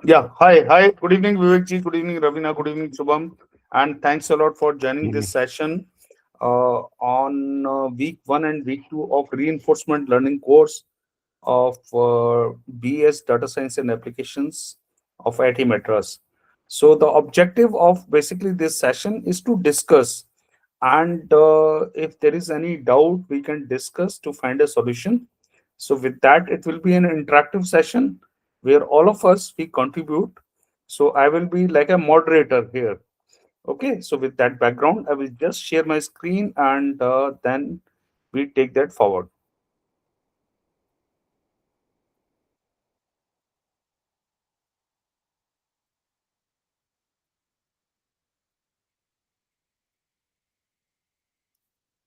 Yeah, hi. Good evening, Vivekji. Good evening, Ravina. Good evening, Shubham. And thanks a lot for joining this session on week 1 and week 2 of reinforcement learning course of BS Data Science and Applications of IIT Madras. So the objective of basically this session is to discuss, and if there is any doubt, we can discuss to find a solution. So with that, it will be an interactive session where all of us we contribute. So I will be like a moderator here. Okay. So with that background, I will just share my screen and then we take that forward.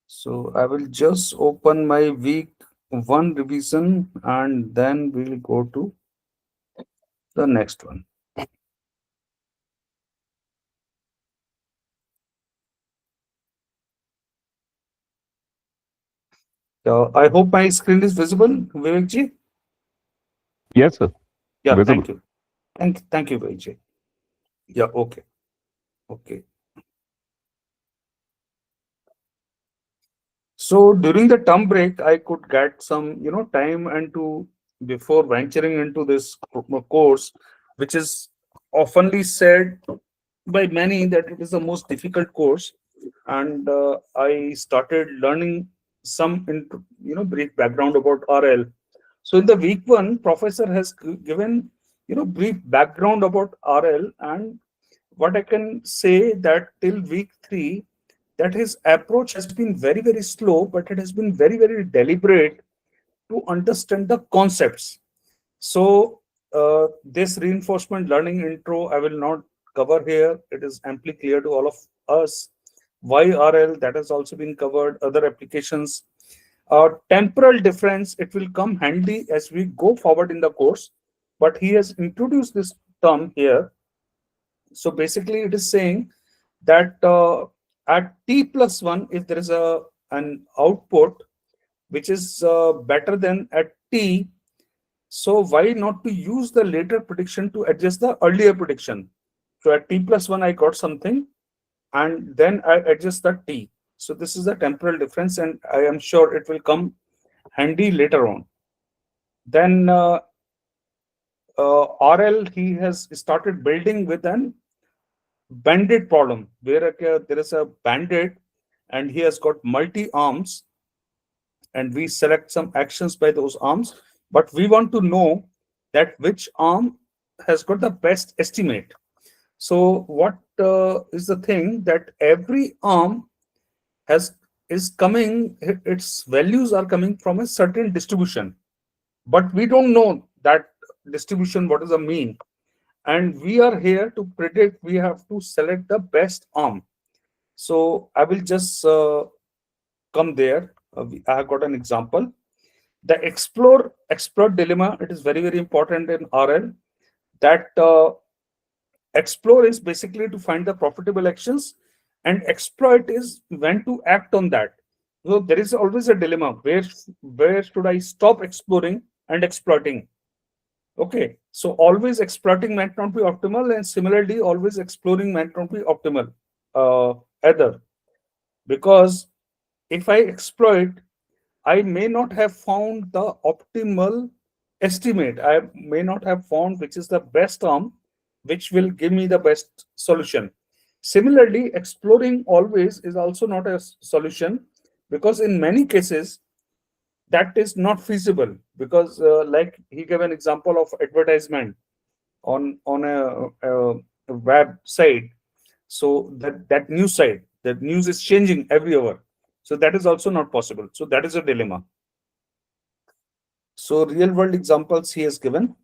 So I will just open my week 1 revision and then we'll go to the next one. I hope my screen is visible, Vivekji. Yes, sir. Yeah, Visible. thank you. Thank you, Vivekji. Yeah, okay. Okay. So during the term break, I could get some, time and to before venturing into this course, which is oftenly said by many that it is the most difficult course. And I started learning some, brief background about RL. So in the week 1, professor has given, brief background about RL, and what I can say that till week 3, that his approach has been very, very slow, but it has been very, very deliberate to understand the concepts. So, this reinforcement learning intro, I will not cover here. It is amply clear to all of us. Why RL, that has also been covered, other applications. Temporal difference, it will come handy as we go forward in the course, but he has introduced this term here. So basically, it is saying that at t plus 1, if there is an output which is better than at t, so why not to use the later prediction to adjust the earlier prediction? So at t plus 1, I got something, and then I adjust the t. So this is the temporal difference, and I am sure it will come handy later on. Then RL, he has started building with an bandit problem where there is a bandit and he has got multi arms, and we select some actions by those arms, but we want to know that which arm has got the best estimate. So what is the thing that every arm has is coming, its values are coming from a certain distribution, but we don't know that distribution, what is the mean, and we are here to predict, we have to select the best arm. So I will just come there. I have got an example. The explore dilemma. It is very, very important in RL. That explore is basically to find the profitable actions, and exploit is when to act on that. So there is always a dilemma. Where should I stop exploring and exploiting? Okay. So always exploiting might not be optimal, and similarly, always exploring might not be optimal either, because if I exploit, I may not have found the optimal estimate. I may not have found which is the best arm, which will give me the best solution. Similarly, exploring always is also not a solution, because in many cases that is not feasible, because like he gave an example of advertisement on a website. So that news site, that news is changing every hour. So that is also not possible. So that is a dilemma. So real world examples he has given.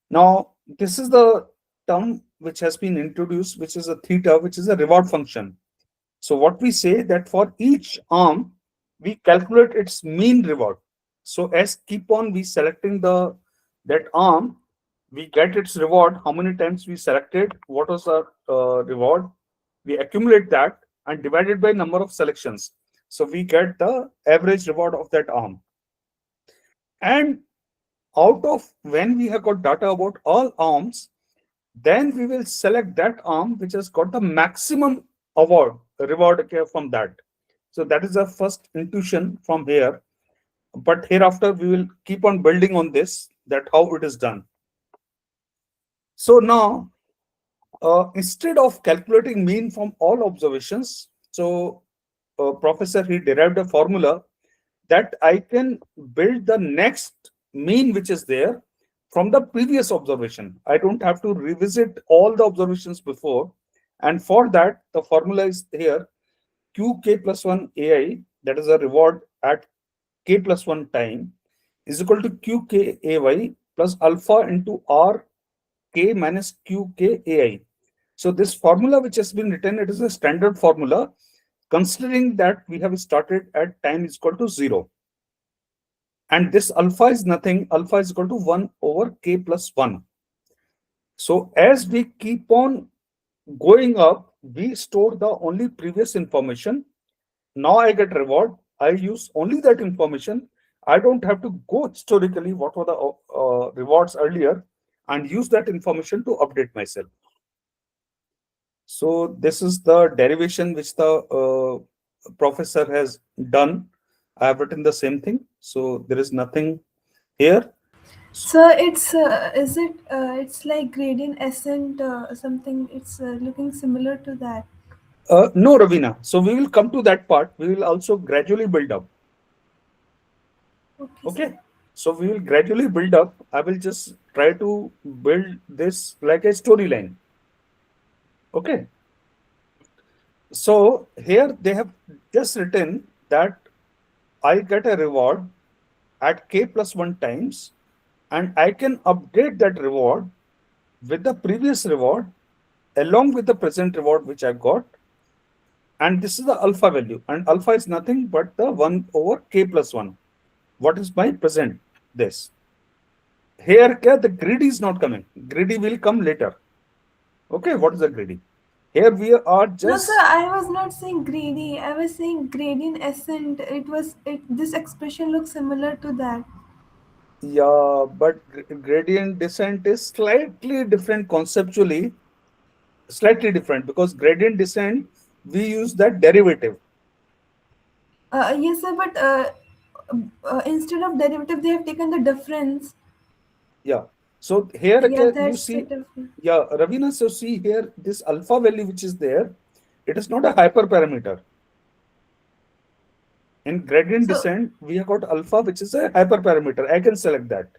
Now, this is the term which has been introduced, which is a theta, which is a reward function. So what we say that for each arm, we calculate its mean reward. So as keep on we selecting that arm, we get its reward. How many times we selected? What was the reward? We accumulate that and divide it by number of selections. So we get the average reward of that arm. And out of when we have got data about all arms, Then we will select that arm which has got the maximum award reward, okay, from that. So that is the first intuition from here. But hereafter we will keep on building on this, that how it is done. So now, instead of calculating mean from all observations, so professor he derived a formula that I can build the next mean which is there from the previous observation. I don't have to revisit all the observations before. And for that, the formula is here: qk plus 1 ai, that is a reward at k plus 1 time, is equal to qk ay plus alpha into r k minus qk ai. So this formula which has been written, it is a standard formula considering that we have started at time is equal to 0. And this alpha is nothing, alpha is equal to 1 over k plus 1. So as we keep on going up, we store the only previous information. Now I get reward, I use only that information. I don't have to go historically what were the rewards earlier and use that information to update myself. So this is the derivation which the professor has done. I have written the same thing, so there is nothing here. So it's is it it's like gradient ascent something, it's looking similar to that. No, Ravina. So we will come to that part. We will also gradually build up. Okay, sir. Okay. So we will gradually build up. I will just try to build this like a storyline. Okay. So here they have just written that I get a reward at k plus 1 times, and I can update that reward with the previous reward along with the present reward which I got. And this is the alpha value, and alpha is nothing but the 1 over k plus 1. What is my present? This. Here the greedy is not coming. Greedy will come later. Okay, what is the greedy? Here we are No, sir, just, I was not saying greedy. I was saying gradient ascent. It was it. This expression looks similar to that. yeah, but gradient descent is slightly different conceptually, slightly different, because gradient descent, we use that derivative. Yes, sir, but instead of derivative, they have taken the difference. Yeah. So here Yeah, again, you that's the see, difference. yeah, Ravina, so see here, this alpha value which is there, it is not a hyperparameter. In gradient So, descent, we have got alpha, which is a hyperparameter. I can select that.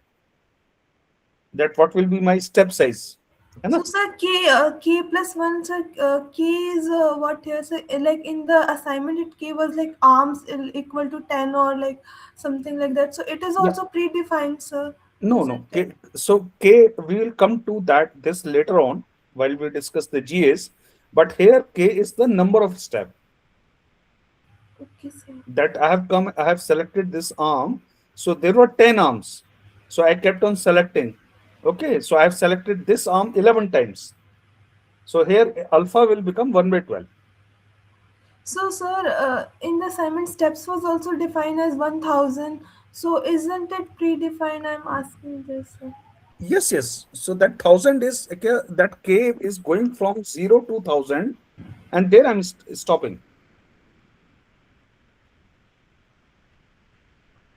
That what will be my step size. है ना? so sir, k plus one, sir. K is what here? So, like in the assignment, it k was like arms equal to 10 or like something like that. So it is Yeah. also predefined, sir. No, Is no. it? So K, we will come to that this later on while we discuss the GS. But here K is the number of step Okay, sir. that I have selected this arm. So there were 10 arms. So I kept on selecting. Okay. So I have selected this arm 11 times. So here alpha will become 1 by 12. So, sir, in the assignment, steps was also defined as 1000. So, isn't it predefined? I'm asking this, sir. Yes, yes. So that 1000 is, okay, that K is going from 0 to 1000, and there I'm stopping.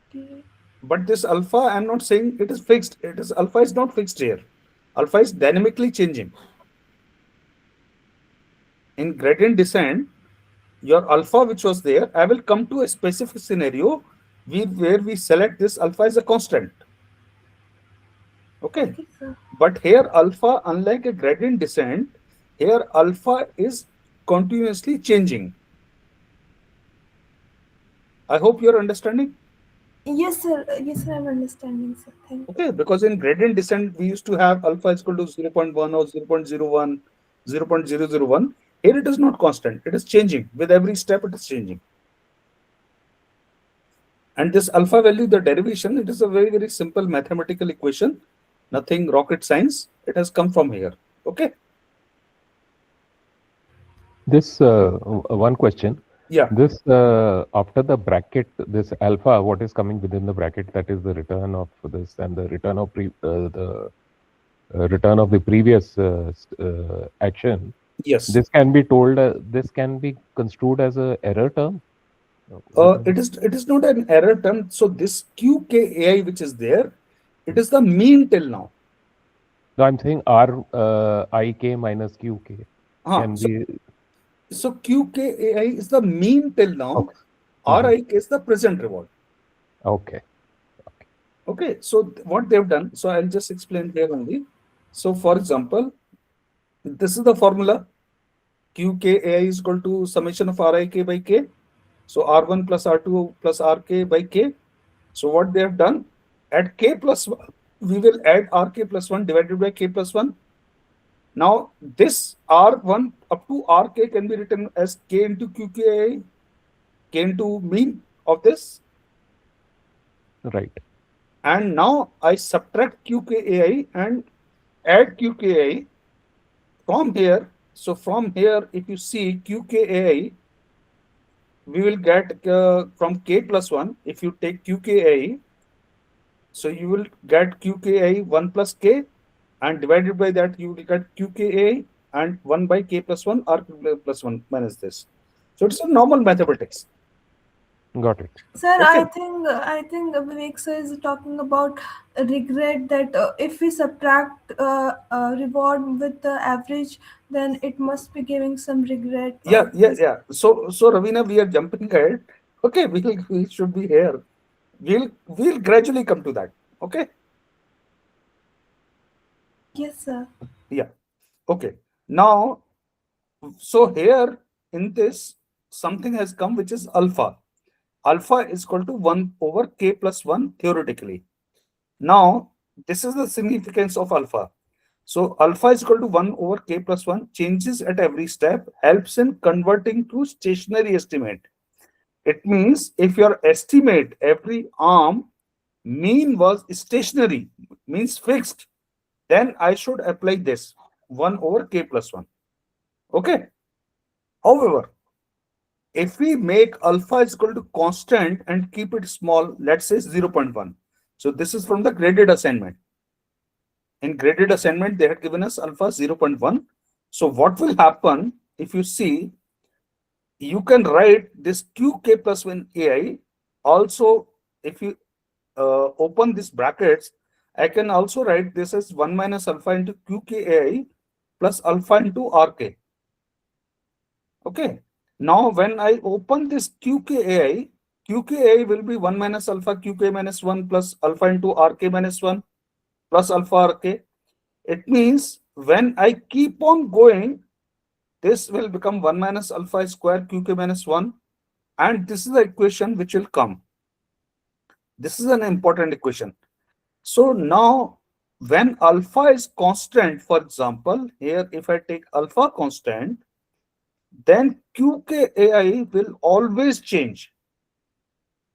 Okay. But this alpha, I'm not saying it is fixed. It is alpha is not fixed here. Alpha is dynamically changing. In gradient descent, your alpha which was there, I will come to a specific scenario where we select this alpha as a constant. Okay. Okay, sir. But here alpha, unlike a gradient descent, here alpha is continuously changing. I hope you're understanding. Yes, sir. Yes, sir. I'm understanding, sir. Thank you. Okay, because in gradient descent, we used to have alpha is equal to 0.1 or 0.01, 0.001. Here it is not constant, it is changing. With every step, it is changing. And this alpha value, the derivation, it is a very, very simple mathematical equation, nothing rocket science. It has come from here. Okay. This one question. Yeah. This after the bracket, this alpha, what is coming within the bracket? That is the return of this and the return of return of the previous action, Yes. this can be construed as a error term. What is it? It is not an error term. So this QKAI which is there, it is the mean till now. No, I'm saying R IK minus QK Uh, can so be so QKAI is the mean till now. okay. Mhm. RIK is the present reward. Okay. Okay, so what they've done, so I'll just explain here only. So for example, this is the formula. QKAI is equal to summation of RIK by K. So R1 plus R2 plus RK by K. So what they have done, at K plus 1, we will add RK plus 1 divided by K plus 1. Now this R1 up to RK can be written as K into QKAI, K into mean of this. Right. And now I subtract QKAI and add QKAI from here. So from here, if you see QKAI, we will get from K plus 1. If you take QKAI, so you will get QKAI 1 plus K, and divided by that, you will get QKAI and 1 by K plus 1 or plus 1 minus this. So it's a normal mathematics. Got it. Sir, Okay. I think Vivek sir is talking about regret that if we subtract reward with the average, then it must be giving some regret Yeah, of yeah, this. yeah. So Ravina, we are jumping ahead. Okay, we should be here. We'll gradually come to that. Okay. Yes, sir. Yeah. Okay. Now, so here in this, something has come which is alpha. Alpha is equal to 1 over K plus 1 theoretically. Now, this is the significance of alpha. So alpha is equal to 1 over K plus 1, changes at every step, helps in converting to stationary estimate. It means if your estimate every arm mean was stationary, means fixed, then I should apply this 1 over K plus 1. Okay. However, if we make alpha is equal to constant and keep it small, let's say 0.1. So this is from the graded assignment. In graded assignment, they had given us alpha 0.1. So what will happen if you see, you can write this QK plus 1 AI. Also, if you open these brackets, I can also write this as 1 minus alpha into QKAI plus alpha into RK. Okay. Now, when I open this QKAI, QKAI will be 1 minus alpha QK minus 1 plus alpha into RK minus 1 plus alpha RK. It means when I keep on going, this will become 1 minus alpha square QK minus 1. And this is the equation which will come. This is an important equation. So now, when alpha is constant, for example, here if I take alpha constant, then QKAI will always change.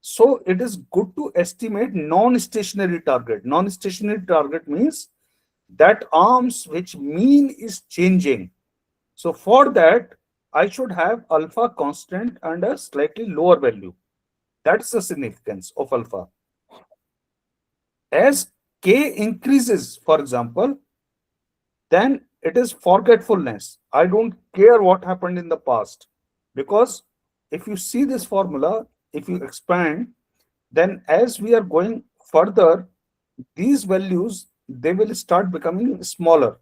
So it is good to estimate non-stationary target. Non-stationary target means that arms which mean is changing. So for that, I should have alpha constant and a slightly lower value. That's the significance of alpha. As K increases, for example, then it is forgetfulness. I don't care what happened in the past. Because if you see this formula, if you expand, then as we are going further, these values, they will start becoming smaller.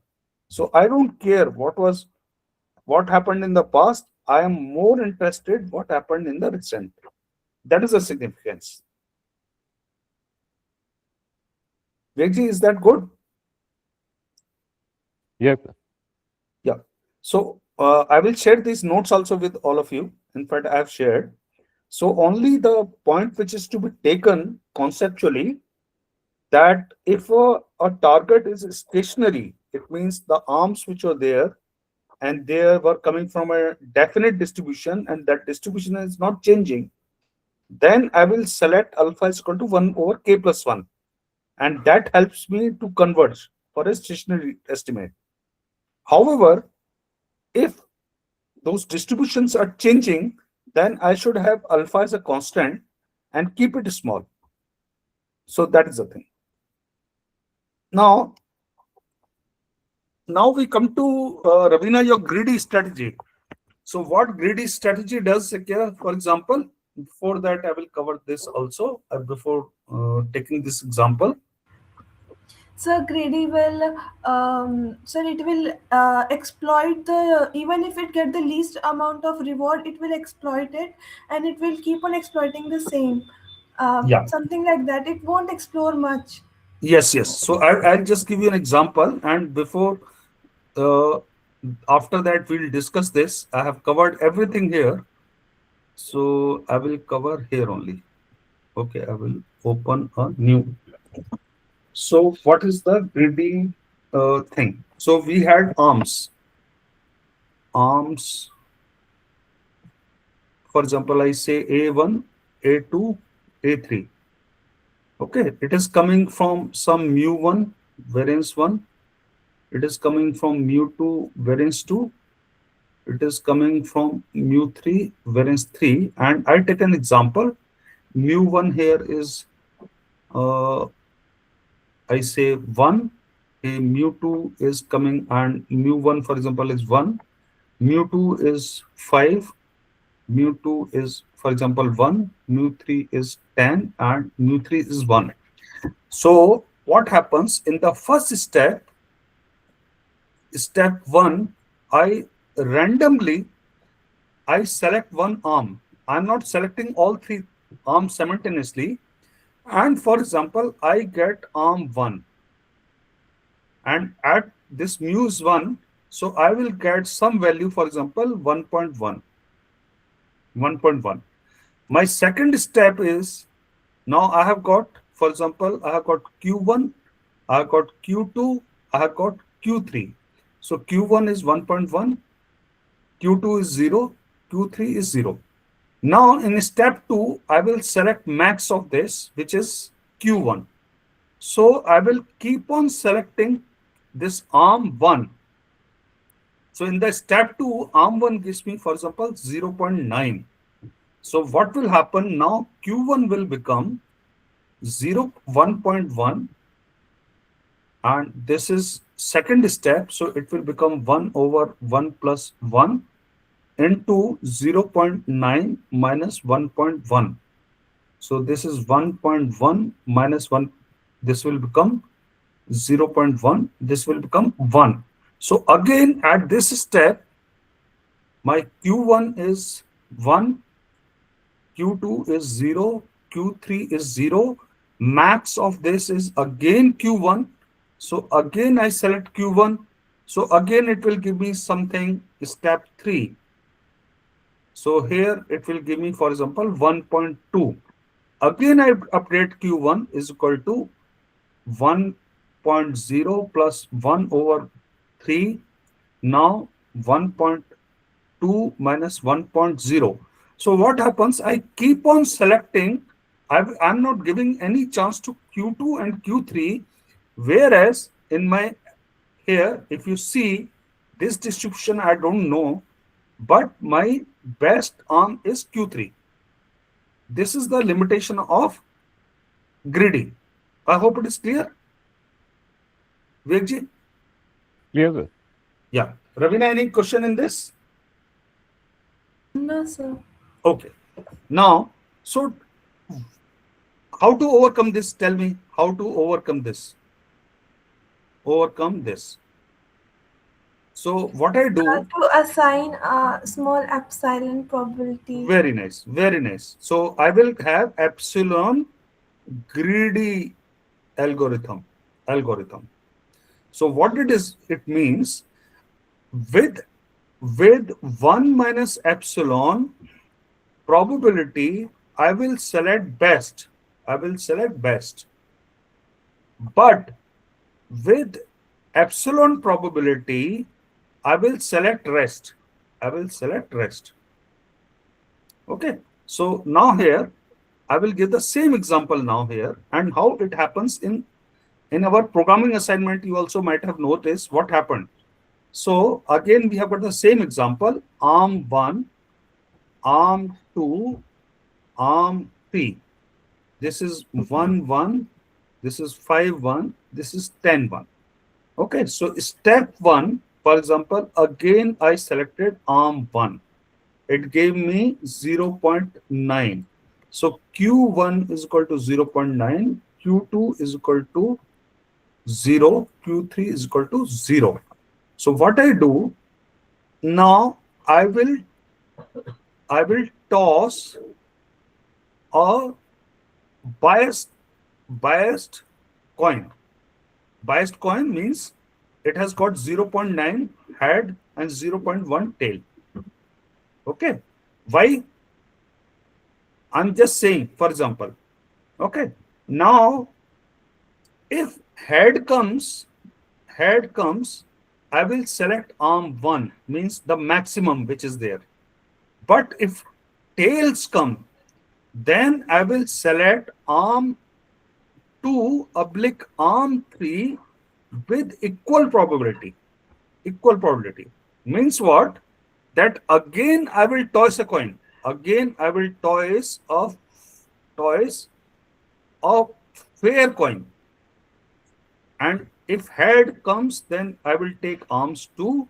So I don't care what happened in the past. I am more interested what happened in the recent. That is the significance. Vegji, is that good? Yep. Yeah. So I will share these notes also with all of you. In fact, I have shared. So only the point which is to be taken conceptually, that if a target is stationary, it means the arms which are there and they were coming from a definite distribution and that distribution is not changing, then I will select alpha is equal to 1 over K plus 1. And that helps me to converge for a stationary estimate. However, if those distributions are changing, then I should have alpha as a constant and keep it small. So that is the thing. Now, Now we come to Ravina, your greedy strategy. So what greedy strategy does here? For example, before that I will cover this also before taking this example. So greedy will, so it will exploit the, even if it get the least amount of reward, it will exploit it, and it will keep on exploiting the same. Yeah. Something like that. It won't explore much. Yes, yes. So I'll just give you an example, and before uh, after that we'll discuss this. I have covered everything here, so I will cover here only. Okay, I will open a new. So what is the greedy thing? So we had arms. For example, I say A1, A2, A3. Okay, it is coming from some mu1 variance 1. It is coming from mu2 variance 2. It is coming from mu3 variance 3. And I take an example. Mu1 here is, uh, I say 1. Mu2 is coming, and mu1, for example, is 1. Mu2 is 5. Mu2 is, for example, 1. Mu3 is 10. And mu3 is 1. So what happens in the first step, step 1, I randomly I select one arm. I'm not selecting all three arms simultaneously. And for example, I get arm 1, and at this mu is 1, so I will get some value, for example, 1.1. 1.1. My second step is, now I have got, for example, I have got Q1, I have got Q2, I have got Q3. So Q1 is 1.1, Q2 is 0, Q3 is 0. Now in step 2, I will select max of this, which is Q1. So I will keep on selecting this arm 1. So in the step 2, arm 1 gives me, for example, 0.9. So what will happen now? Q1 will become 1.1, and this is second step. So it will become 1 over 1 plus 1 into 0.9 minus 1.1. So this is 1.1 minus 1. This will become 0.1. This will become 1. So again, at this step, my Q1 is 1, Q2 is 0, Q3 is 0. Max of this is again Q1. So again, I select Q1. So again, it will give me something, step 3. So here it will give me, for example, 1.2. Again, I update Q1 is equal to 1.0 plus 1 over 3. Now 1.2 minus 1.0. So what happens? I keep on selecting. I'm not giving any chance to Q2 and Q3. Whereas in my here, if you see this distribution, I don't know, but my best arm is Q3. This is the limitation of greedy. I hope it is clear. Vivekji? Clear, sir? Yeah. Ravina, any question in this? No, sir. Okay. Now, so how to overcome this? Tell me how to overcome this. Overcome this. So what I do, To assign a small epsilon probability. very nice, very nice. So I will have epsilon greedy algorithm. Algorithm. So what it is, it means with with 1 minus epsilon probability, I will select best. I will select best. But with epsilon probability, I will select rest. I will select rest. Okay. So now here, I will give the same example now here, and how it happens in our programming assignment. You also might have noticed what happened. So again, we have got the same example, arm 1, arm 2, arm 3. This is 1, 1. This is 5, 1. This is 10, 1. Okay, so step one, for example, again I selected arm 1. It gave me 0.9. So Q1 is equal to 0.9, Q2 is equal to 0, Q3 is equal to 0. So what I do now, I will toss a biased biased coin. Biased coin means it has got 0.9 head and 0.1 tail. Okay. Why? I'm just saying, for example. Okay. Now, if head comes, I will select arm 1, means the maximum which is there. But if tails come, then I will select arm 2 oblique arm 3 with equal probability. Equal probability means what? That again I will toss a coin. Again I will toss a fair coin. And if head comes, then I will take arms 2,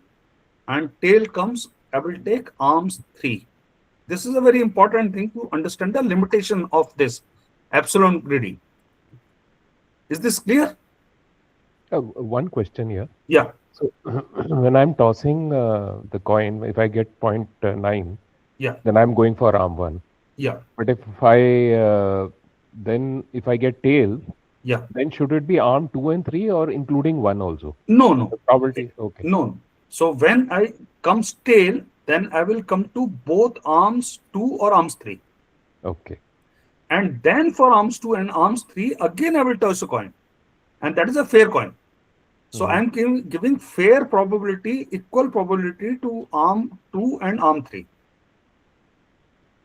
and tail comes, I will take arms 3. This is a very important thing to understand the limitation of this epsilon greedy. Is this clear? One question here. Yeah, So when I'm tossing the coin, if I get 0.9, yeah, then I'm going for arm 1. yeah, But if I get tail, yeah. then should it be arm 2 and 3 or including 1 also? No, no, The probability, okay. no. So when I comes tail, then I will come to both arms 2 or arms 3. Okay. And then for arms 2 and arms 3, again I will toss a coin. And that is a fair coin. So Mhm. I'm giving fair probability, equal probability to arm 2 and arm 3.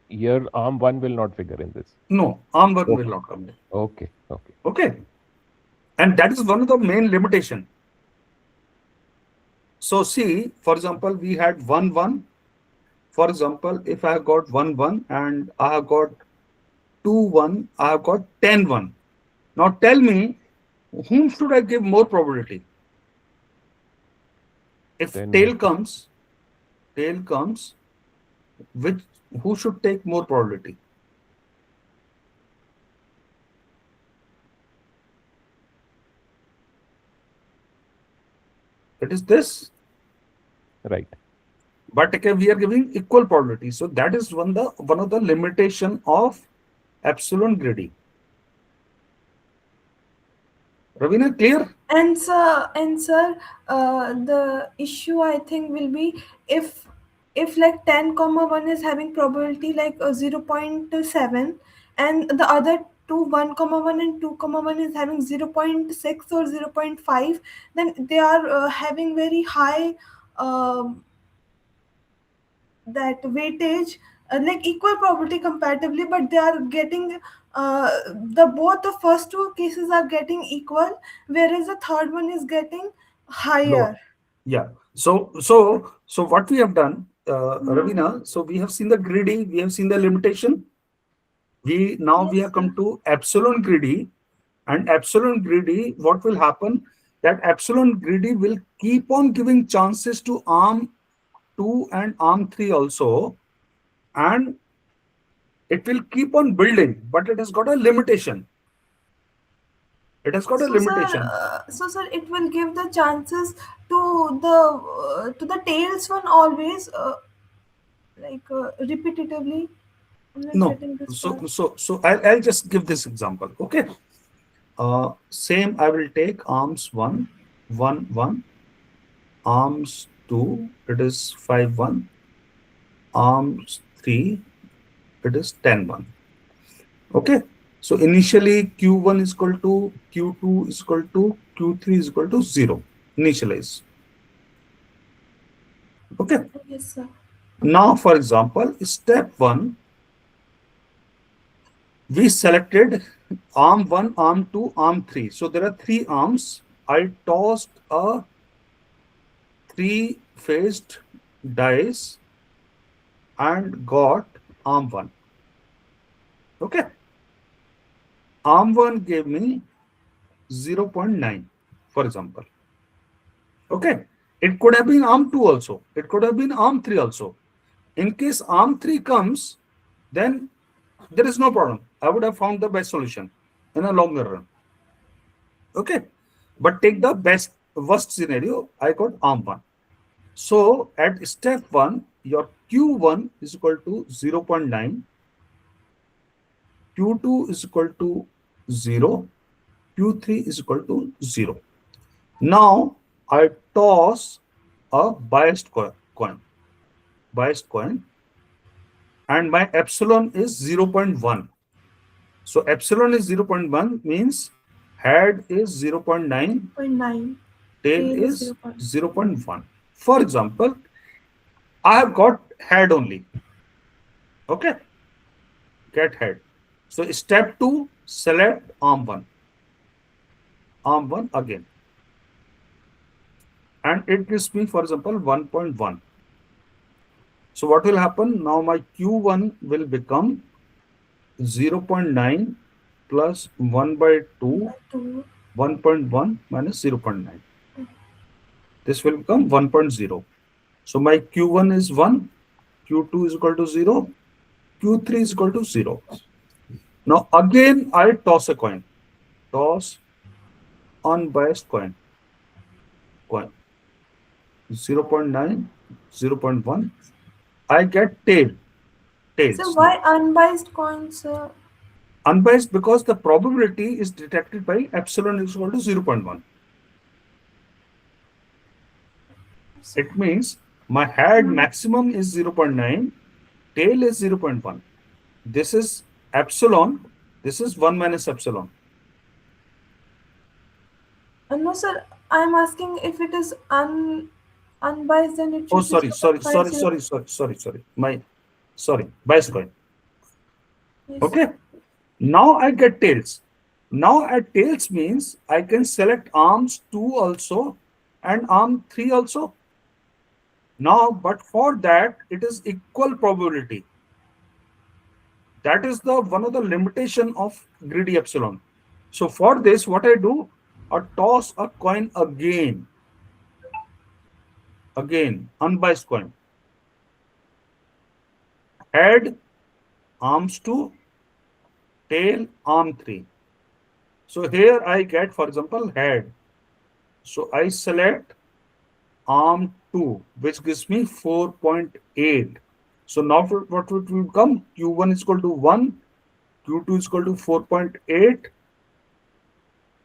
Here, arm 1 will not figure in this. No, arm 1 will Okay. not come in. Okay. Okay. Okay. And that is one of the main limitation. So see, for example, we had 1, 1. For example, if I have got 1, 1 and I have got 2, 1, I have got 10, 1. Now tell me, whom should I give more probability? If Then tail comes, which who should take more probability? It is this. right. But okay, we are giving equal probability. So that is one of the limitation of epsilon greedy. Ravina, clear? And sir, the issue I think will be if like 10 comma 1 is having probability like 0.7, and the other two 1 comma 1 and 2 comma 1 is having 0.6 or 0.5, then they are having very high um that weightage, like equal probability comparatively, but they are getting the both the first two cases are getting equal, whereas the third one is getting Lower. higher. Yeah. So what we have done, Ravina, so we have seen the greedy, we have seen the limitation. We Yes, have come sir. to epsilon greedy, and epsilon greedy, what will happen? That epsilon greedy will keep on giving chances to arm 2 and arm 3 also, and it will keep on building, but it has got a limitation. It has got a limitation. So sir, it will give the chances to the tails one always, repetitively. I'm not No. getting this part. So I'll just give this example. Okay. Same, I will take arms 1, 1, 1, arms 2, it is 5, 1, arms 3, it is 10, 1. Okay. So initially Q1 is equal to Q2 is equal to Q3 is equal to 0. Initialize. Okay. Yes, sir. Now, for example, step 1, we selected arm 1, arm 2, arm 3. So there are 3 arms. I tossed a 3-faced dice and got arm 1. Okay. Arm 1 gave me 0.9, for example. Okay. It could have been arm 2 also. It could have been arm 3 also. In case arm 3 comes, then there is no problem. I would have found the best solution in a longer run. Okay. But take the best worst scenario, I got arm 1. So at step 1, your Q1 is equal to 0.9, Q2 is equal to 0, Q3 is equal to 0. Now I toss a biased coin, and my epsilon is 0.1. So epsilon is 0.1 means head is 0.9, 0.9. tail Tail is is 0. 0.1. For example, I have got head only. Okay, get head. So step 2, select arm 1. Arm 1 again. And it gives me, for example, 1.1. So what will happen? Now my Q1 will become 0.9 plus 1 by 2, 2. 1.1 minus 0.9. This will become 1.0. So my Q1 is 1, Q2 is equal to 0, Q3 is equal to 0. Now again I toss a coin. Toss unbiased coin. 0.9, 0.1. I get So tails why now. unbiased coins? Unbiased because the probability is detected by epsilon is equal to 0.1. It means my head maximum is 0.9, tail is 0.1. This is epsilon, this is 1 minus epsilon. No, sir. I'm asking if it is unbiased, then it Oh, should be biased. bias coin. Yes. Okay. Now I get tails. Now at tails means I can select arms 2 also and arm 3 also. Now, but for that, it is equal probability. That is the one of the limitation of greedy epsilon. So for this, what I do, I toss a coin again, unbiased coin. Head, arms 2, tail, arm 3. So here I get, for example, head. So I select arm 2, which gives me 4.8. So now what will become? Q1 is equal to 1, Q2 is equal to 4.8,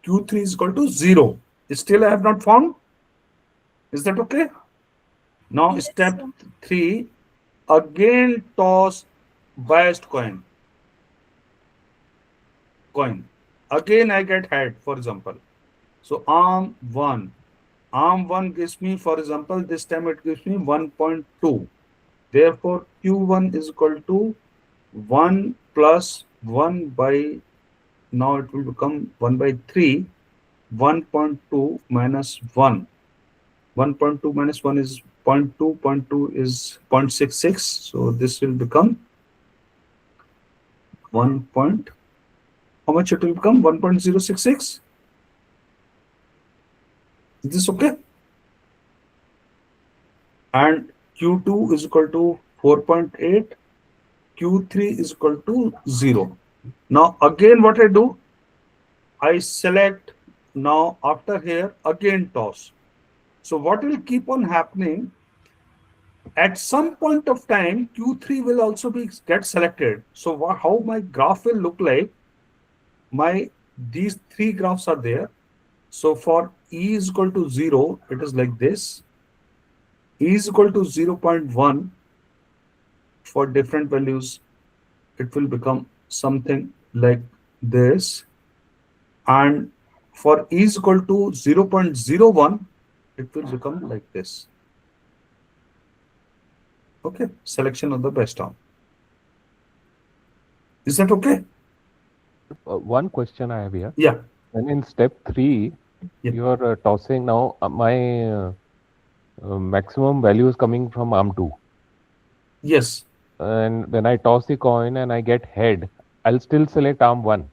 Q3 is equal to 0. Still I have not found. Is that okay? Now Yes, step sir. 3, again toss biased coin. Again I get head, for example. So arm 1. Arm 1 gives me, for example, this time it gives me 1.2. Therefore, Q1 is equal to 1 plus 1 by, now it will become 1 by 3, 1.2 minus 1. 1.2 minus 1 is 0.2, 0.2 is 0.66. So this will become 1 point, how much it will become? 1.066. Is this okay? And Q2 is equal to 4.8, Q3 is equal to 0. Now again what I do, I select, now after here again toss. So what will keep on happening, at some point of time Q3 will also be get selected. So how my graph will look like, these three graphs are there. So for E is equal to 0, it is like this. E is equal to 0.1 for different values, it will become something like this. And for E is equal to 0.01, it will become like this. Okay, selection of the best arm. Is that okay? One question I have here. Yeah. And in step 3, Yeah. you are tossing now. My maximum value is coming from arm 2. Yes. And when I toss the coin and I get head, I'll still select arm 1.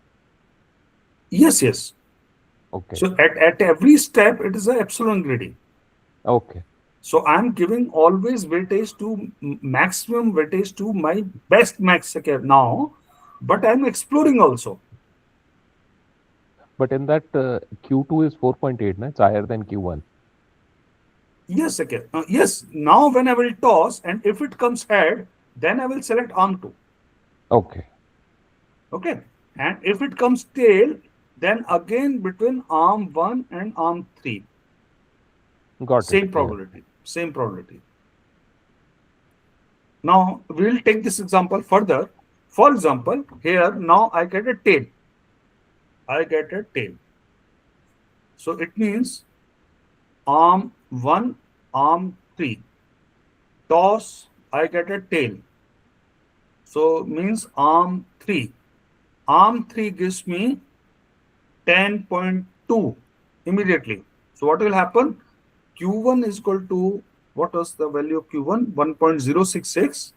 Yes, yes. Okay. So at every step, it is a epsilon greedy. Okay. So I'm giving always weightage to maximum weightage to my best max secure now, but I'm exploring also. But in that Q2 is 4.8, na? It's higher than Q1. Yes, secure. Yes. Now when I will toss, and if it comes head, then I will select arm two. Okay. Okay. And if it comes tail, then again between arm one and arm three. Got it. Same Clear. probability. Same probability. Now we will take this example further. For example, here now I get a tail. I get a tail. So it means arm 1, arm 3. Toss, I get a tail. So means arm 3. Arm 3 gives me 10.2 immediately. So what will happen? Q1 is equal to, what was the value of Q1? 1.066.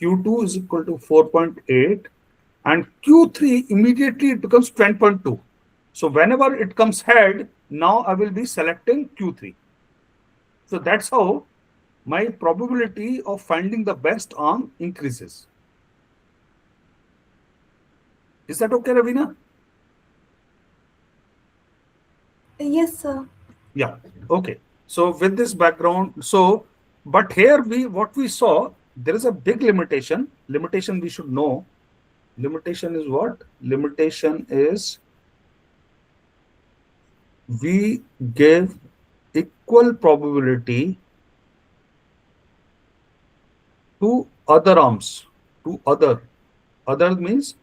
Q2 is equal to 4.8. And Q3 immediately it becomes 10.2. So whenever it comes head, now I will be selecting Q3. So that's how my probability of finding the best arm increases. Is that okay, Ravina? Yes, sir. Yeah. Okay. So with this background, so but here what we saw, there is a big limitation. Limitation we should know. Limitation is what? Limitation is we give equal probability to other arms. To other means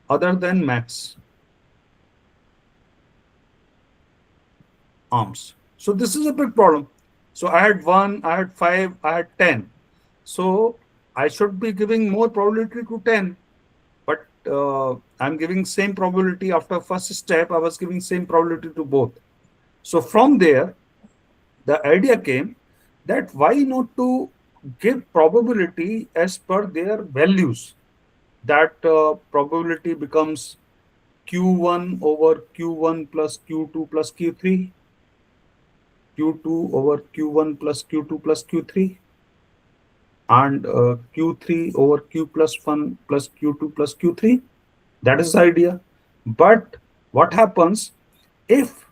other than max arms. So this is a big problem. So I had 1, I had 5, I had 10. So I should be giving more probability to 10, but I'm giving same probability after first step. I was giving same probability to both. So from there, the idea came that why not to give probability as per their values. That probability becomes Q1 over Q1 plus Q2 plus Q3, Q2 over Q1 plus Q2 plus Q3, and Q3 over Q plus 1 plus Q2 plus Q3. That is the idea. But what happens if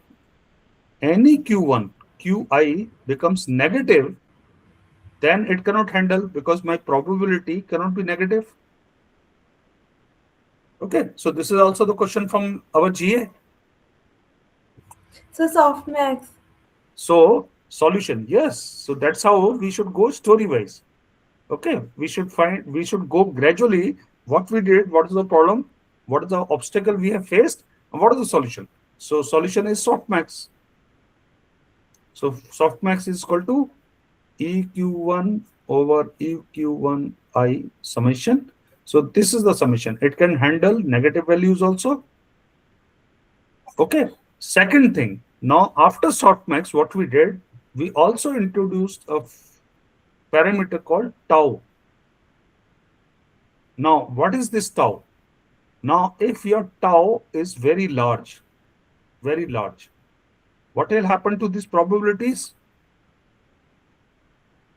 any Q1, Qi becomes negative, then it cannot handle because my probability cannot be negative. Okay, so this is also the question from our GA. So softmax. So solution, yes. So that's how we should go story wise. Okay, we should go gradually. What we did, what is the problem, what is the obstacle we have faced, and what is the solution. So solution is softmax. So softmax is equal to EQ1 over EQ1I summation. So this is the summation. It can handle negative values also. Okay. Second thing, now after softmax, what we did, we also introduced a parameter called tau. Now, what is this tau? Now, if your tau is very large, what will happen to these probabilities?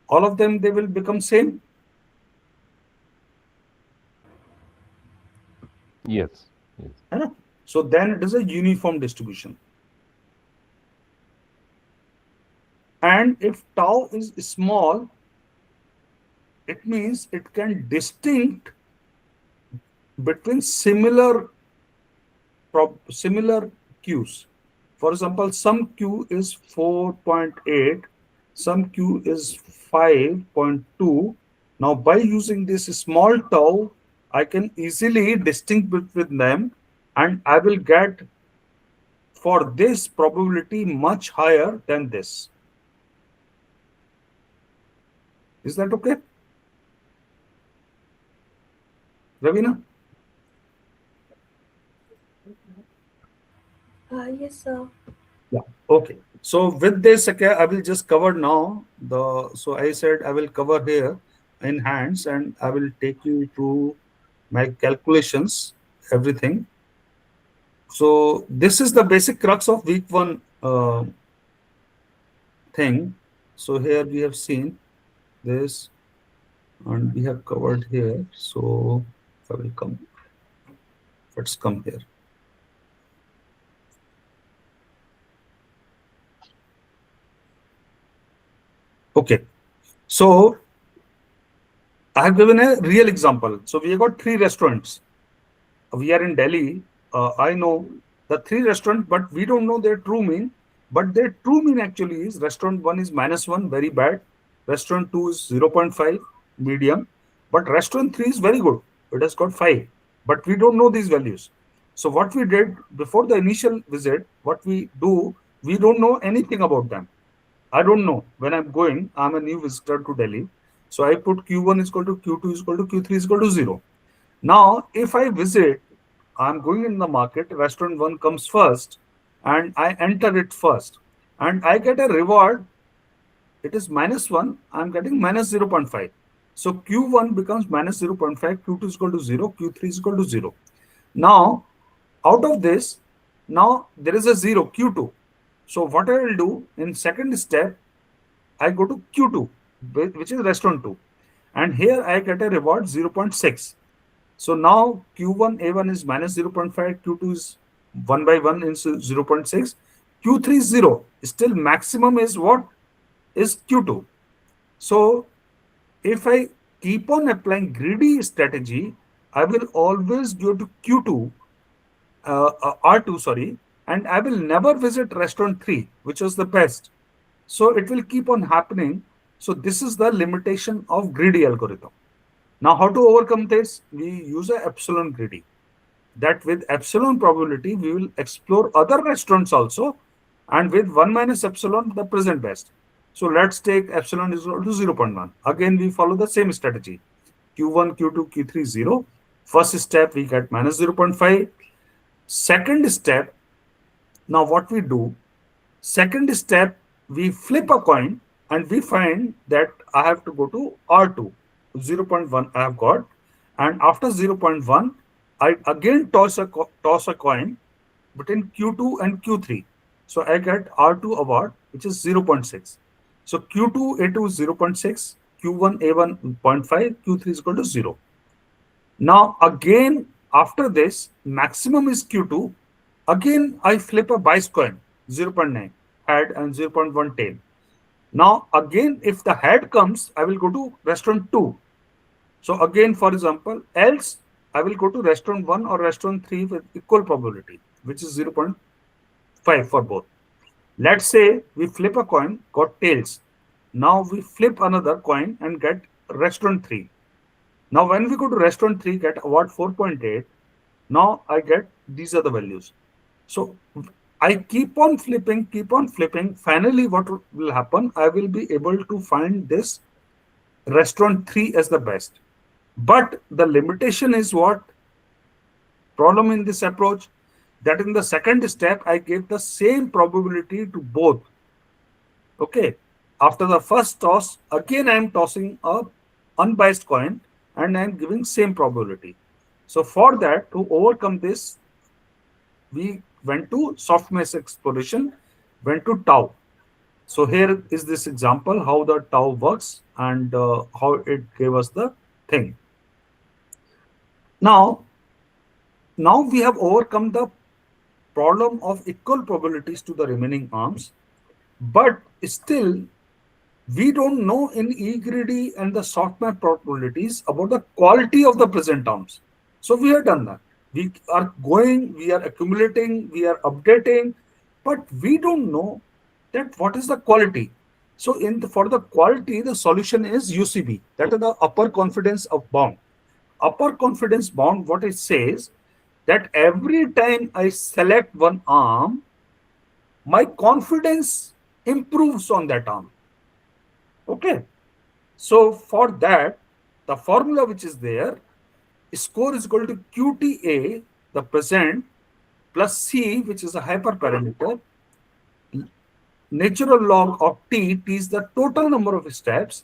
All of them, they will become same. Yes. Yes. Right? So then it is a uniform distribution. And if tau is small, it means it can distinct between similar Qs. For example, some Q is 4.8, some Q is 5.2. Now, by using this small tau, I can easily distinguish between them, and I will get for this probability much higher than this. Is that okay, Ravina? Yes, sir. Yeah. Okay. So with this, okay, I will just cover now so I said I will cover here in hands and I will take you through my calculations, everything. So this is the basic crux of week one thing. So here we have seen this and we have covered here. So I will come, let's come here. Okay. So I have given a real example. So we have got three restaurants. We are in Delhi. I know the three restaurants, but we don't know their true mean. But their true mean actually is restaurant one is -1, very bad. Restaurant two is 0.5, medium. But restaurant three is very good. It has got 5. But we don't know these values. So what we did before the initial visit, what we do, we don't know anything about them. I don't know. When I'm going, I'm a new visitor to Delhi. So I put Q1 is equal to Q2 is equal to Q3 is equal to 0. Now, if I visit, I'm going in the market, restaurant one comes first, and I enter it first, and I get a reward. It is -1, I'm getting -0.5. So Q1 becomes -0.5, Q2 is equal to 0, Q3 is equal to 0. Now, out of this, now there is a 0, Q2. So what I will do in second step, I go to Q2, which is restaurant 2. And here I get a reward 0.6. So now Q1 A1 is -0.5, Q2 is 1 by 1 is 0.6, Q3 is 0. Still maximum is what? Is Q2. So if I keep on applying greedy strategy, I will always go to Q2, R2, sorry, and I will never visit restaurant 3, which was the best. So it will keep on happening. So this is the limitation of greedy algorithm. Now, how to overcome this? We use a epsilon greedy. That with epsilon probability, we will explore other restaurants also, and with 1 minus epsilon, the present best. So let's take epsilon is equal to 0.1. Again, we follow the same strategy. Q1, Q2, Q3, 0. First step, we get -0.5. Second step, now what we do, second step, we flip a coin and we find that I have to go to R2. 0.1 I have got. And after 0.1, I again toss a coin between Q2 and Q3. So I get R2 award, which is 0.6. So Q2 A2 is 0.6, Q1 A1 0.5, Q3 is equal to 0. Now again, after this, maximum is Q2. Again, I flip a bias coin, 0.9 head and 0.1 tail. Now again, if the head comes, I will go to restaurant 2. So again, for example, else I will go to restaurant 1 or restaurant 3 with equal probability, which is 0.5 for both. Let's say we flip a coin, got tails. Now we flip another coin and get restaurant 3. Now when we go to restaurant 3, get award 4.8. Now I get, these are the values. So I keep on flipping. Finally, what will happen? I will be able to find this restaurant 3 as the best. But the limitation is what? Problem in this approach, that in the second step, I gave the same probability to both. Okay. After the first toss, again I am tossing a unbiased coin and I am giving same probability. So for that, to overcome this, we went to softmax exploration, went to tau. So here is this example how the tau works and how it gave us the thing. Now we have overcome the problem of equal probabilities to the remaining arms, but still we don't know in E-greedy and the softmax probabilities about the quality of the present arms. So we have done that. We are going, we are accumulating, we are updating, but we don't know that what is the quality. So for the quality, the solution is UCB, that is the upper confidence of bound. Upper confidence bound, what it says, that every time I select one arm, my confidence improves on that arm. Okay. So for that, the formula which is there, score is equal to QTA, the present, plus C, which is a hyperparameter, natural log of T is the total number of steps,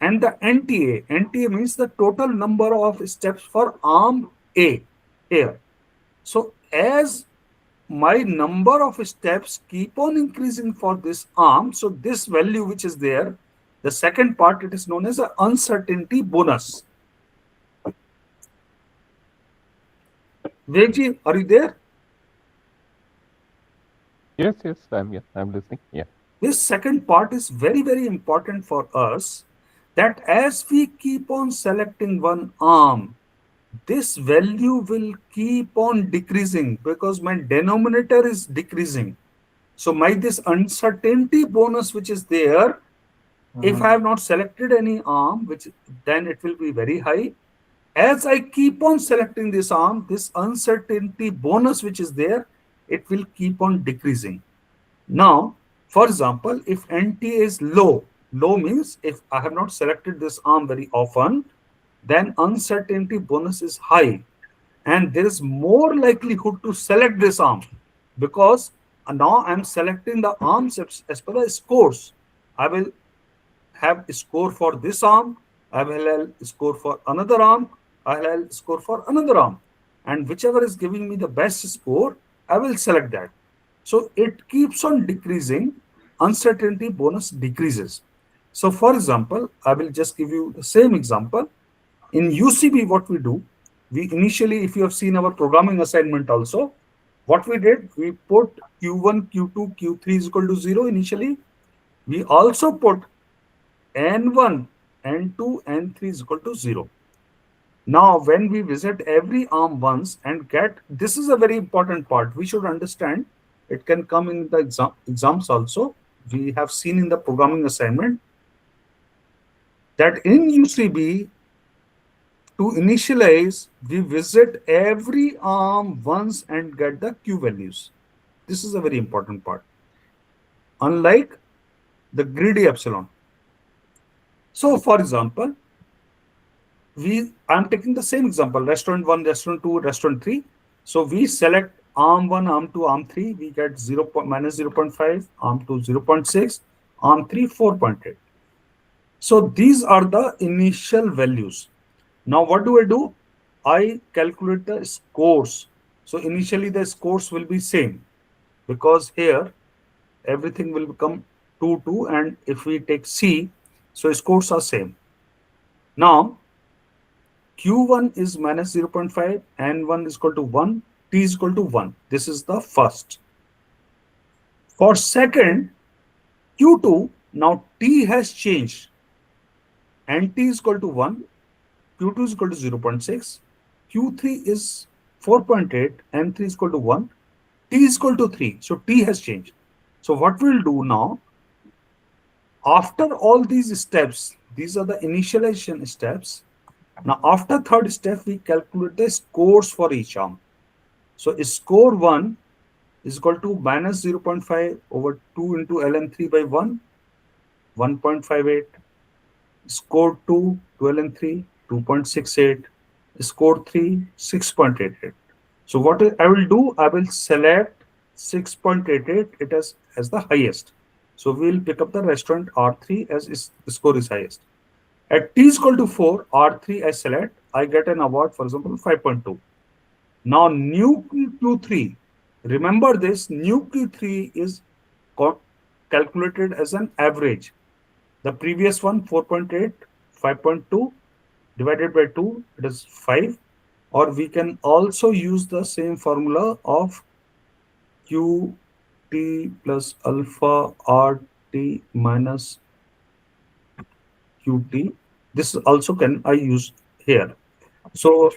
and the NTA means the total number of steps for arm A here. So as my number of steps keep on increasing for this arm. So this value which is there, the second part, it is known as an uncertainty bonus. Vegji, are you there? Yes, yes, I'm listening. Yeah. This second part is very, very important for us, that as we keep on selecting one arm, this value will keep on decreasing because my denominator is decreasing. So my this uncertainty bonus which is there, if I have not selected any arm, which then it will be very high. As I keep on selecting this arm, this uncertainty bonus which is there, it will keep on decreasing. Now, for example, if NT is low, low means if I have not selected this arm very often, then uncertainty bonus is high. And there is more likelihood to select this arm because now I'm selecting the arms as per the scores. I will have a score for this arm, I will have a score for another arm, I will have a score for another arm. And whichever is giving me the best score, I will select that. So it keeps on decreasing, uncertainty bonus decreases. So for example, I will just give you the same example. In UCB, what we do, we initially, if you have seen our programming assignment also, what we did, we put Q1, Q2, Q3 is equal to 0 initially. We also put N1, N2, N3 is equal to 0. Now, when we visit every arm once and get, this is a very important part, we should understand, it can come in the exams also. We have seen in the programming assignment that in UCB, to initialize, we visit every arm once and get the Q values. This is a very important part. Unlike the greedy epsilon. So, for example, I'm taking the same example, restaurant 1, restaurant 2, restaurant 3. So we select arm 1, arm 2, arm 3, we get minus 0.5, arm 2 0.6, arm 3 4.8. So these are the initial values. Now what do? I calculate the scores. So initially the scores will be same because here everything will become 2, 2, and if we take C, so scores are same. Now Q1 is minus 0.5, N1 is equal to 1, T is equal to 1. This is the first. For second, Q2, now T has changed. NT is equal to 1, Q2 is equal to 0.6, Q3 is 4.8, N3 is equal to 1, T is equal to 3. So T has changed. So what we'll do now, after all these steps, these are the initialization steps. Now, after third step, we calculate the scores for each arm. So, score 1 is equal to minus 0.5 over 2 into ln3 by 1, 1.58. Score 2 to ln3, 2.68. Score 3, 6.88. So, what I will do, I will select 6.88 it as the highest. So, we will pick up the restaurant R3 as the score is highest. At T is equal to 4, R3 I select, I get an award, for example, 5.2. Now, new Q3, remember this, new Q3 is calculated as an average. The previous one, 4.8, 5.2, divided by 2, it is 5. Or we can also use the same formula of QT plus alpha RT minus QT. This also can I use here. So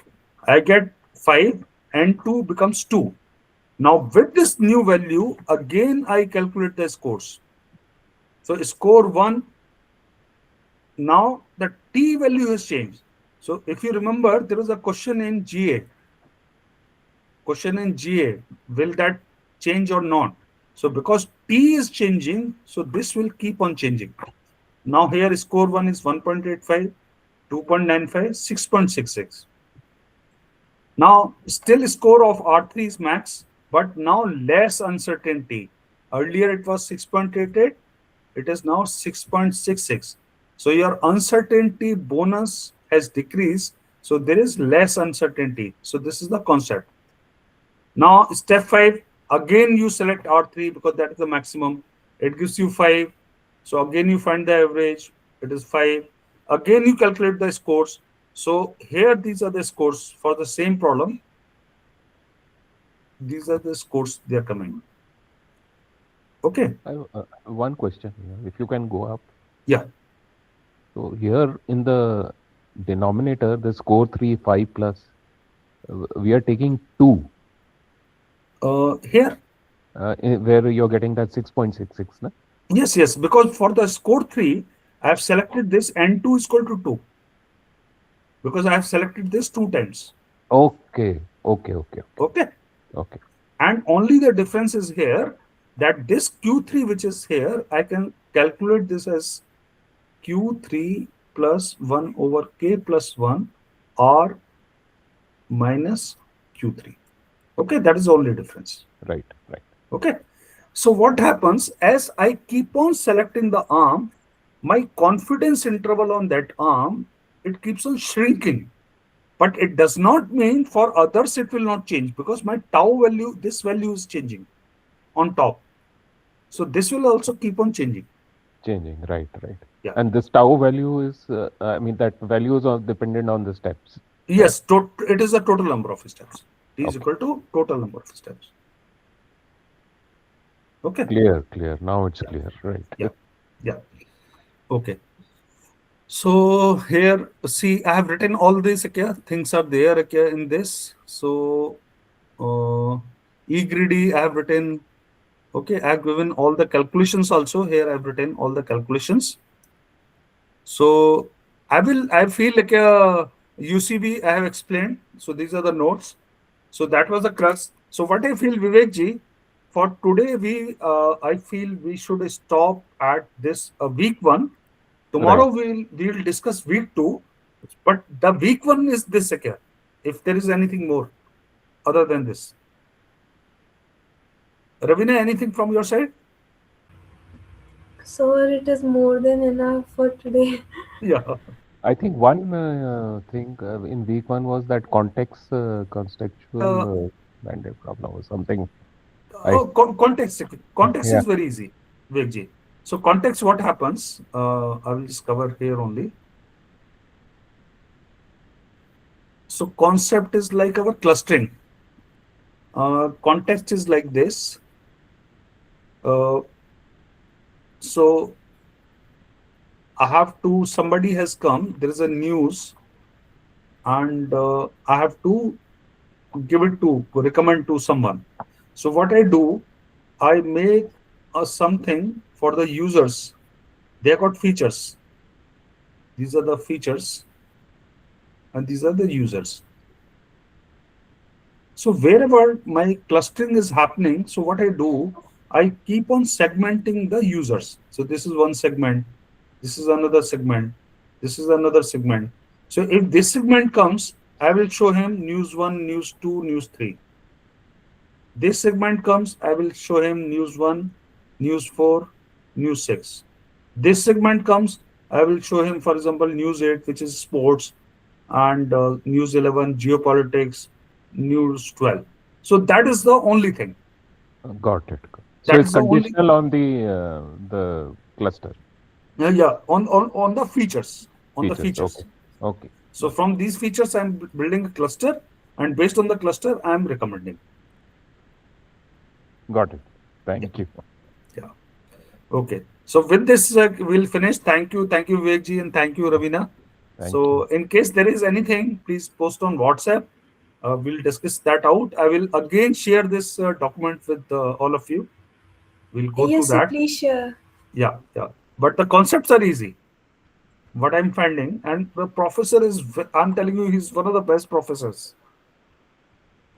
I get 5 and 2 becomes 2. Now with this new value, again I calculate the scores. So score 1, now the T value has changed. So if you remember, there was a question in GA. Will that change or not? So because T is changing, so this will keep on changing. Now here score 1 is 1.85, 2.95, 6.66. Now still score of R3 is max, but now less uncertainty. Earlier it was 6.88, it is now 6.66. So your uncertainty bonus has decreased, so there is less uncertainty. So this is the concept. Now step 5, Again, you select R3 because that is the maximum. It gives you 5. So again, you find the average. It is 5. Again, you calculate the scores. So here, these are the scores for the same problem. These are the scores they are coming. Okay. I have one question here. If you can go up. Yeah. So here in the denominator, the score 3, 5 plus, we are taking 2, Here. where you're getting that 6.66, na? Yes, yes. Because for the score 3, I have selected this N2 is equal to 2. Because I have selected this 2 times. Okay, okay, okay, okay, Okay. okay. And only the difference is here that this Q3 which is here, I can calculate this as Q3 plus 1 over K plus 1 R minus Q3. Okay, that is the only difference. Right, right. Okay. So what happens as I keep on selecting the arm, my confidence interval on that arm, it keeps on shrinking. But it does not mean for others it will not change because my tau value, this value is changing on top. So this will also keep on changing. Changing, right, right. Yeah. And this tau value is, I mean, that value is dependent on the steps. Yes, it is the total number of steps. T is Okay. equal to total number of steps. Okay. Clear, clear. Now it's Yeah. clear, right? Yeah. Yeah. Okay. So here, see, I have written all these okay, things are there okay, in this. So E greedy, I have written. Okay, I have given all the calculations also. Here I have written all the calculations. So I feel like a UCB I have explained. So these are the notes. So that was the crux. So what I feel, Vivek ji, for today I feel we should stop at this week 1. Tomorrow we'll discuss week 2. But the week 1 is this okay. If there is anything more other than this. Ravina, anything from your side? So it is more than enough for today. Yeah. I think one thing in week 1 was that context, contextual bandit problem or something. Context. Context Yeah, is very easy, Vivek ji. So context, what happens? I will just cover here only. So concept is like our clustering. Context is like this. So I have to, somebody has come, there is a news, and I have to give it to, recommend to someone. So what I do, I make something for the users. They got features. These are the features, and these are the users. So wherever my clustering is happening, so what I do, I keep on segmenting the users. So this is one segment, this is another segment, this is another segment. So if this segment comes, I will show him news 1, news 2, news 3. This segment comes, I will show him news 1, news 4, news 6. This segment comes, I will show him, for example, news 8, which is sports, and news 11, geopolitics, news 12. So that is the only thing. got it. So That it's is the only, conditional on the cluster yeah, on the features, on the features. features. Okay, okay. So from these features, I'm building a cluster, and based on the cluster, I'm recommending. Got it. Yeah. Thank you. Yeah. Okay. So with this, we'll finish. Thank you, Vivek ji, and thank you, Ravina. Thank So you. in case there is anything, please post on WhatsApp. We'll discuss that out. I will again share this document with all of you. We'll go through Yes, sir, that. please share. Yeah, yeah. But the concepts are easy. What I'm finding, and the professor is, I'm telling you, he's one of the best professors.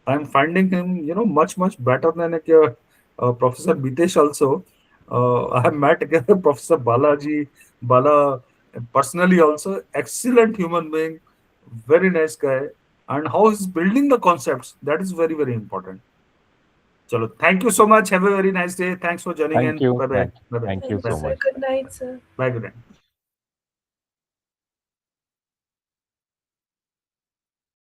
I'm finding him, much better than Professor Bitesh also. I have met Professor Bala personally also, excellent human being, very nice guy. And how he's building the concepts, that is very, very important. Chalo, thank you so much. Have a very nice day. Thanks for joining Thank in. you. Bye bye. Thank you. Bye bye. Thank you Thank you, Bye so bye. sir. much. Good night, sir. Bye. Good night.